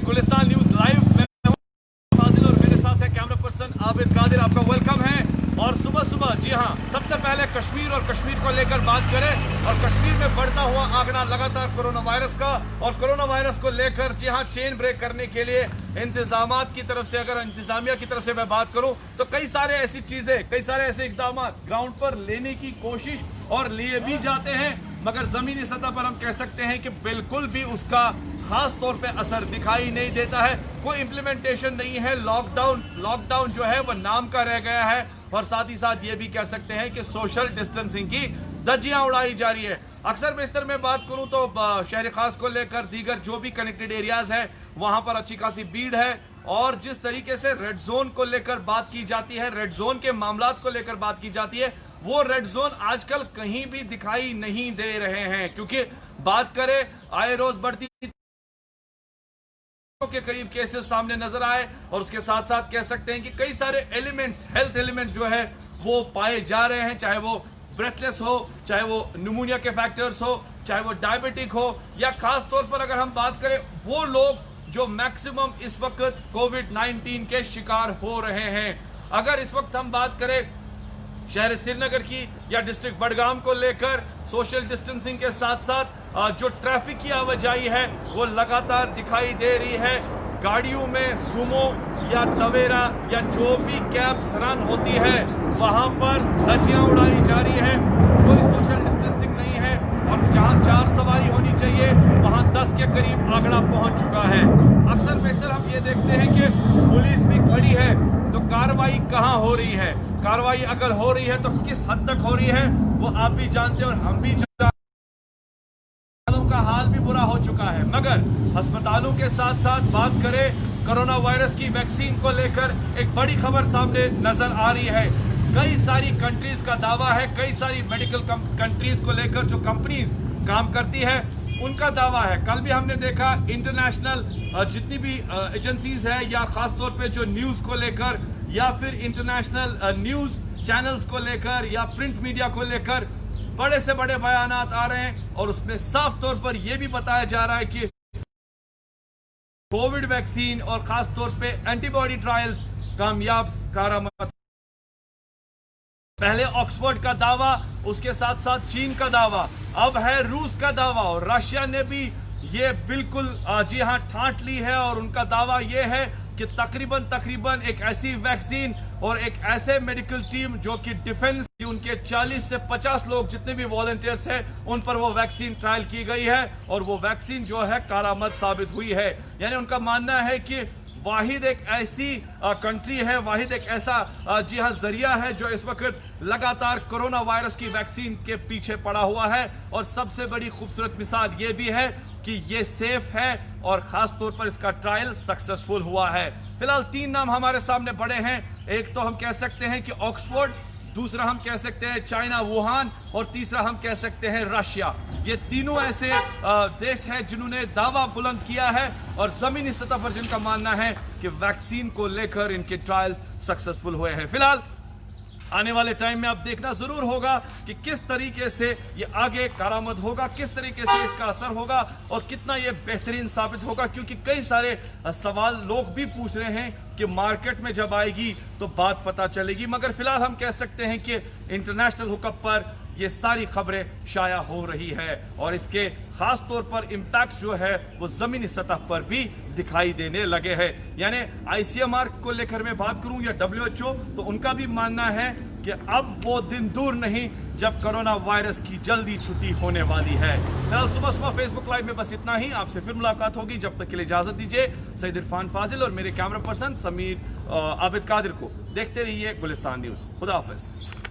Gulistan news live में फाजिल और मेरे साथ है कैमरा पर्सन आबिद कादिर। आपका वेलकम है। और सुबह सुबह जी हाँ, सबसे पहले कश्मीर और कश्मीर को लेकर बात करें। और कश्मीर में बढ़ता हुआ आंकड़ा लगातार कोरोना वायरस का, और कोरोना वायरस को लेकर जी हाँ चेन ब्रेक करने के लिए इंतजामात की तरफ से, अगर इंतजामिया की तरफ से मैं बात करूं तो कई सारे ऐसी चीजें, कई सारे ऐसे इकदाम ग्राउंड पर लेने की कोशिश और लिए भी जाते हैं, मगर जमीनी सतह पर हम कह सकते हैं कि बिल्कुल भी उसका खास तौर पे असर दिखाई नहीं देता है। कोई इंप्लीमेंटेशन नहीं है। लॉकडाउन जो है वह नाम का रह गया है। और साथ ही साथ ये भी कह सकते हैं कि सोशल डिस्टेंसिंग की धज्जियां उड़ाई जा रही है। अक्सर बेशतर मैं बात करूं तो शहर खास को लेकर दीगर जो भी कनेक्टेड एरियाज है वहां पर अच्छी खासी भीड़ है। और जिस तरीके से रेड जोन को लेकर बात की जाती है, रेड जोन के मामलात को लेकर बात की जाती है, वो रेड जोन आजकल कहीं भी दिखाई नहीं दे रहे हैं। क्योंकि बात करें आए रोज बढ़ती के करीब केसेस सामने नजर आए, और उसके साथ साथ कह सकते हैं कि कई सारे एलिमेंट्स, हेल्थ एलिमेंट्स जो है वो पाए जा रहे हैं, चाहे वो ब्रेथलेस हो, चाहे वो निमोनिया के फैक्टर्स हो, चाहे वो डायबिटिक हो, या खास तौर पर अगर हम बात करें वो लोग जो मैक्सिमम इस वक्त कोविड-19 के शिकार हो रहे हैं। अगर इस वक्त हम बात करें शहर श्रीनगर की या डिस्ट्रिक्ट बडगाम को लेकर, सोशल डिस्टेंसिंग के साथ साथ जो ट्रैफिक की आवाजाही है वो लगातार दिखाई दे रही है। गाड़ियों में सुमो या तवेरा या जो भी कैब्स रन होती है वहां पर धज्जियां उड़ाई जा रही है। कोई सोशल डिस्टेंसिंग नहीं है, और जहां 4 सवारी होनी चाहिए वहां 10 के करीब आंकड़ा पहुंच चुका है। अक्सर बेशतर हम ये देखते हैं कि पुलिस भी खड़ी है, तो कार्रवाई कहां हो रही है? कार्रवाई अगर हो रही है तो किस हद तक हो रही है वो आप भी जानते हैं और हम भी जानते हैं। का हाल भी बुरा हो चुका है। मगर अस्पतालों के साथ साथ बात करें कोरोना वायरस की वैक्सीन को लेकर एक बड़ी खबर सामने नजर आ रही है। कई सारी कंट्रीज का दावा है, कई सारी मेडिकल कंट्रीज को लेकर जो कंपनीज काम करती है उनका दावा है। कल भी हमने देखा इंटरनेशनल जितनी भी एजेंसीज है, या खास तौर पे जो न्यूज को लेकर, या फिर इंटरनेशनल न्यूज चैनल्स को लेकर, या प्रिंट मीडिया को लेकर बड़े से बड़े बयानात आ रहे हैं। और उसमें साफ तौर पर यह भी बताया जा रहा है कि कोविड वैक्सीन और खास तौर पे एंटीबॉडी ट्रायल्स कामयाब कारामद। पहले ऑक्सफोर्ड का दावा, उसके साथ साथ चीन का दावा, अब है रूस का दावा, और रशिया ने भी ये बिल्कुल जी हां ठांट ली है। और उनका दावा यह है कि तकरीबन एक ऐसी वैक्सीन और एक ऐसे मेडिकल टीम जो कि डिफेंस की, उनके 40 से 50 लोग जितने भी वॉलंटियर्स हैं उन पर वो वैक्सीन ट्रायल की गई है, और वो वैक्सीन जो है कारामद साबित हुई है। यानी उनका मानना है कि वाहिद एक ऐसी कंट्री है, वाहिद एक ऐसा जी हाँ जरिया है जो इस वक्त लगातार कोरोना वायरस की वैक्सीन के पीछे पड़ा हुआ है। और सबसे बड़ी खूबसूरत मिसाल ये भी है कि ये सेफ है, और खास तौर पर इसका ट्रायल सक्सेसफुल हुआ है। फिलहाल 3 नाम हमारे सामने बड़े हैं। एक तो हम कह सकते हैं कि ऑक्सफोर्ड, दूसरा हम कह सकते हैं चाइना वुहान, और तीसरा हम कह सकते हैं रशिया। ये तीनों ऐसे देश हैं जिन्होंने दावा बुलंद किया है और जमीनी सतह पर जिनका मानना है कि वैक्सीन को लेकर इनके ट्रायल सक्सेसफुल हुए हैं। फिलहाल आने वाले टाइम में अब देखना जरूर होगा कि किस तरीके से ये आगे कारामद होगा, किस तरीके से इसका असर होगा और कितना ये बेहतरीन साबित होगा। क्योंकि कई सारे सवाल लोग भी पूछ रहे हैं कि मार्केट में जब आएगी तो बात पता चलेगी। मगर फिलहाल हम कह सकते हैं कि इंटरनेशनल हुकअप पर ये सारी खबरें शाया हो रही है, और इसके खास तौर पर इम्पैक्ट जो है वो जमीनी सतह पर भी दिखाई देने लगे हैं। यानी ICMR को लेकर मैं बात करूं या WHO, तो उनका भी मानना है कि अब वो दिन दूर नहीं जब कोरोना वायरस की जल्दी छुट्टी होने वाली है। फिलहाल सुबह फेसबुक लाइव में बस इतना ही। आपसे फिर मुलाकात होगी, जब तक के लिए इजाजत दीजिए। सईद इरफान फाजिल और मेरे कैमरा पर्सन समीर आबिद कादिर को देखते रहिए गुलिस्तान न्यूज। खुदा हाफिज।